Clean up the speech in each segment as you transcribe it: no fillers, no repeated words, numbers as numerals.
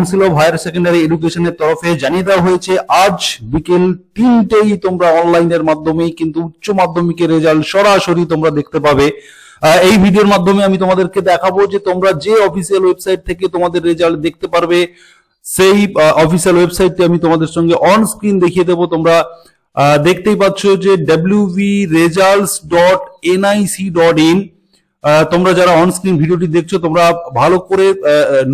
Council of higher secondary এডুকেশনের তরফে জানিয়ে দেওয়া হয়েছে আজ বিকেল 3টেই তোমরা অনলাইনের মাধ্যমেই কিন্তু উচ্চ মাধ্যমিকের রেজাল্ট সরাসরি তোমরা দেখতে পাবে। এই ভিডিওর মাধ্যমে আমি তোমাদেরকে দেখাবো যে তোমরা যে অফিসিয়াল ওয়েবসাইট থেকে তোমাদের রেজাল্ট দেখতে পারবে সেই অফিসিয়াল ওয়েবসাইটটি আমি তোমাদের সঙ্গে অন স্ক্রিন দেখিয়ে দেবো। তোমরা দেখতেই পাচ্ছ যে wvresults.nic.in। তোমরা যারা অন স্ক্রিন ভিডিওটি দেখছো তোমরা ভালো করে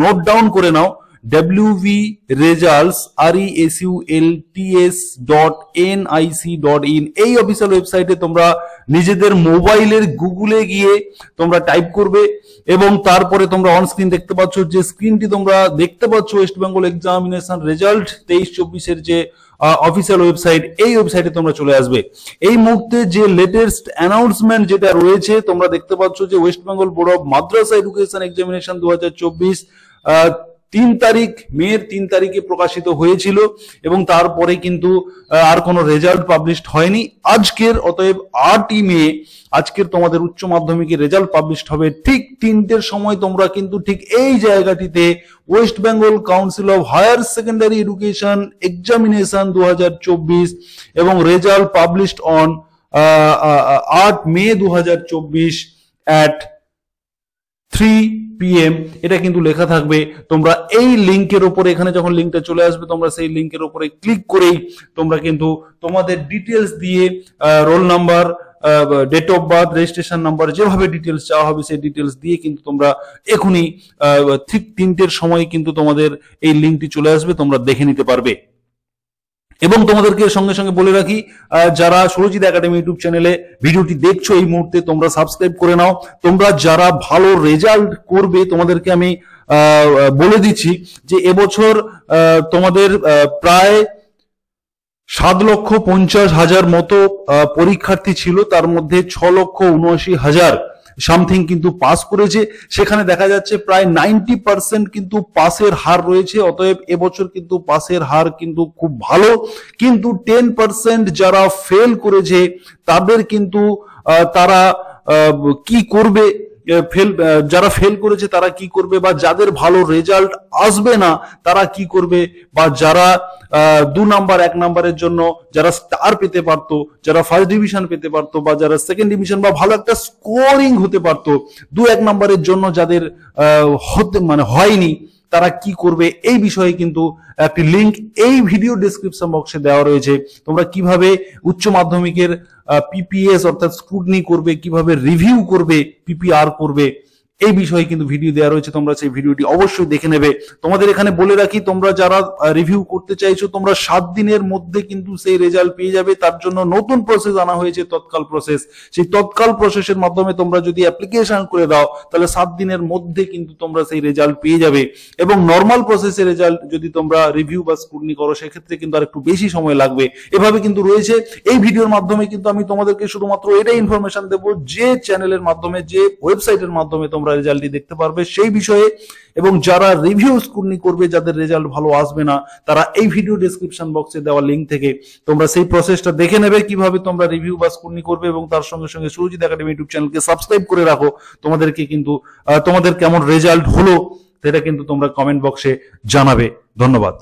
নোট ডাউন করে নাও, wvresults.nic.in। এই অফিসিয়াল ওয়েবসাইটে তোমরা নিজেদের মোবাইলের গুগলে গিয়ে তোমরা টাইপ করবে এবং তারপরে তোমরা অন স্ক্রিন দেখতে পাচ্ছ যে স্ক্রিনটি তোমরা দেখতে পাচ্ছ ওয়েস্ট বেঙ্গল এক্সামিনেশন রেজাল্ট 23-24 যে অফিসিয়াল ওয়েবসাইট, এই ওয়েবসাইটে তোমরা চলে আসবে। এই মুহূর্তে যে লেটেস্ট অ্যানাউন্সমেন্ট যেটা রয়েছে তোমরা দেখতে পাচ্ছ যে West Bengal board of Madrasa education examination 2024 মের 3 তারিখে প্রকাশিত হয়েছিল এবং তারপরে কিন্তু আর কোনো রেজাল্ট পাবলিশড হয়নি। আজকের অতএব 8ই মে আজকের তোমাদের উচ্চ মাধ্যমিকের রেজাল্ট পাবলিশড হবে ঠিক 3টের সময়। তোমরা কিন্তু ঠিক এই জায়গাটিতে West Bengal council of higher secondary education examination 2024 এবং result published on 8 May 2024 at 3 PM এটা কিন্তু লেখা থাকবে। তোমরা এই লিংকের উপরে, এখানে যখন লিংকটা চলে আসবে তোমরা সেই লিংকের উপরে ক্লিক করেই তোমরা কিন্তু তোমাদের ডিটেলস দিয়ে roll number, date of birth, registration number, যেভাবে ডিটেলস চাওয়া হবে সেই ডিটেলস দিয়ে কিন্তু তোমরা এখনই ঠিক 3টের সময় কিন্তু তোমাদের এই লিংকটি চলে আসবে, তোমরা দেখে নিতে পারবে। এবং তোমাদেরকে সঙ্গে সঙ্গে বলে রাখি, যারা সুরজিৎ একাডেমি ইউটিউব চ্যানেলে ভিডিওটি দেখছো এই মুহূর্তে তোমরা সাবস্ক্রাইব করে নাও। তোমরা যারা ভালো রেজাল্ট করবে তোমাদেরকে আমি বলে দিচ্ছি যে এবছর তোমাদের প্রায় 7,50,000 মতো পরীক্ষার্থী ছিল, তার মধ্যে 6,79,000 সামথিং কিন্তু পাস করেছে। সেখানে দেখা যাচ্ছে প্রায় 90% কিন্তু পাসের হার রয়েছে। অতএব এবছর কিন্তু পাসের হার কিন্তু খুব ভালো। কিন্তু 10% যারা ফেল করেছে তাদের কিন্তু তারা কি করবে, যারা ফেল করেছে তারা কি করবে, বা যাদের ভালো রেজাল্ট আসবে না তারা কি করবে, বা যারা 2 নাম্বার 1 নাম্বারের জন্য যারা স্টার পেতে পারতো, যারা ফার্স্ট ডিভিশন পেতে পারতো, বা যারা সেকেন্ড ডিভিশন বা ভালো একটা স্কোরিং হতে পারতো, 2-1 নাম্বারের জন্য যাদের হয়নি তারা কি করবে, এই বিষয়ে কিন্তু একটি লিংক এই ভিডিও ডেসক্রিপশন বক্সে দেওয়া রয়েছে। তোমরা কিভাবে উচ্চ মাধ্যমিকের পিপিএস অর্থাৎ স্ক্রুটনি করবে, কিভাবে রিভিউ করবে, পিপিআর করবে, এই বিষয়ে কিন্তু ভিডিও দেওয়া রয়েছে। তোমরা সেই ভিডিওটি অবশ্যই দেখে নেবে। তোমাদের এখানে বলে রাখি, তোমরা যারা রিভিউ করতে চাইছো তোমরা 7 দিনের মধ্যে কিন্তু সেই রেজাল্ট পেয়ে যাবে। তার জন্য নতুন প্রসেস আনা হয়েছে, তৎকাল প্রসেস। সেই তৎকাল প্রসেসের মাধ্যমে তোমরা যদি অ্যাপ্লিকেশন করে দাও তাহলে 7 দিনের মধ্যে কিন্তু তোমরা সেই রেজাল্ট পেয়ে যাবে। এবং নর্মাল প্রসেসের রেজাল্ট যদি তোমরা রিভিউ বা স্ক্রুটনি করো সেক্ষেত্রে কিন্তু আর একটু বেশি সময় লাগবে। এভাবে কিন্তু রয়েছে। এই ভিডিওর মাধ্যমে কিন্তু আমি তোমাদেরকে শুধুমাত্র এটাই ইনফরমেশন দেবো যে চ্যানেলের মাধ্যমে, যে ওয়েবসাইটের মাধ্যমে তোমরা রেজাল্টটি দেখতে পারবে সেই বিষয়ে। এবং যারা রিভিউ স্ক্রুটনি করবে, যাদের রেজাল্ট ভালো আসবে না, তারা এই ভিডিও ডেসক্রিপশন বক্সে দেওয়া লিংক থেকে তোমরা সেই প্রসেসটা দেখে নেবে কিভাবে তোমরা রিভিউ বা স্ক্রুটনি করবে। এবং তার সঙ্গে সঙ্গে সুরজিৎ একাডেমি ইউটিউব চ্যানেলকে সাবস্ক্রাইব করে রাখো। তোমাদেরকে কিন্তু তোমাদের কেমন রেজাল্ট হলো সেটা কিন্তু তোমরা কমেন্ট বক্সে জানাবে। ধন্যবাদ।